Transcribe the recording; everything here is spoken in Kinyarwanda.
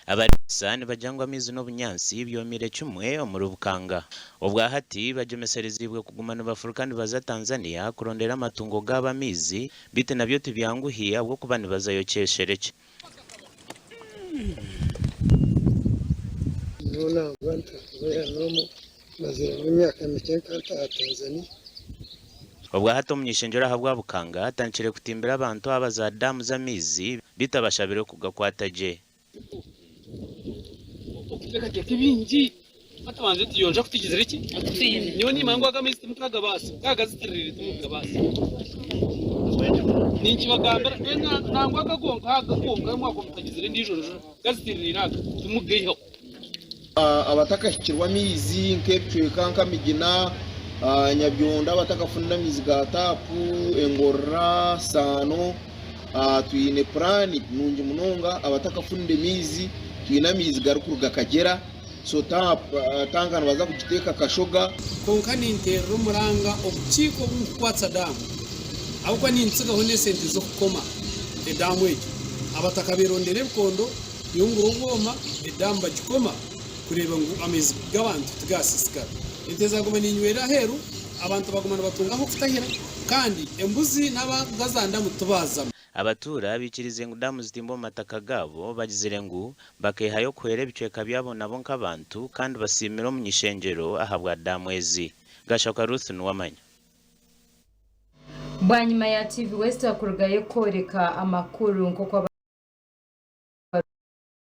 abarisani bajangwa amizi n'obunyansi byomire kimwe mu rubukanga obwahati bajemeserezibwe kugumana bafurukani baza Tanzania kurondera amatungo g'abamizi bite nabyo tibyanguhiye bwo kubani bazayokeshereke nona abantu bayanomo mazira mu myaka mike kanta Tanzania obwahato munyishenjera habwa bukanga tancire kutimbira abantu abaza damu z'amizi bitabashabire kugakwataje okuteka kibingi batabanze tiyonja kutigizira iki niyo nimangwa kamisi mukaga basi kagazitirire tumuga basi ninki bagambira nangwa kagonka mwako mutagizire ndijoro gazitirire naga tumugeho abatakashikirwa mizi nkepwe kanka migina nyabyonda abatakafunda mizi ga tapu engorra sano tuyine prani nungi munonga abatakafunde mizi tuyina mizi garukuruga kagera so tangana baza kugiteka kashoga konka nintero muranga obukiko bw'ukwatsa damu ahubwo ninsiga hone sente zo kukoma edamu eki abataka birondere bukondo yunguru ngoma edamu bagikoma kureba ngo amezi g'abantu tugasisika inteza goma ninywera heru abantu bagumana batungaho kutahira kandi embuzi n'abagazanda mutubaza abatura bikirize ngo damu zitimbo mataka gabo bagizire ngo bakehayo kwere biceka byabo nabo nk'abantu kandi basimira mu nyishengero ahabwa damu ezi gashaka Ruth nuwamanya bwanyuma ya TV West akurugaye koreka amakuru nko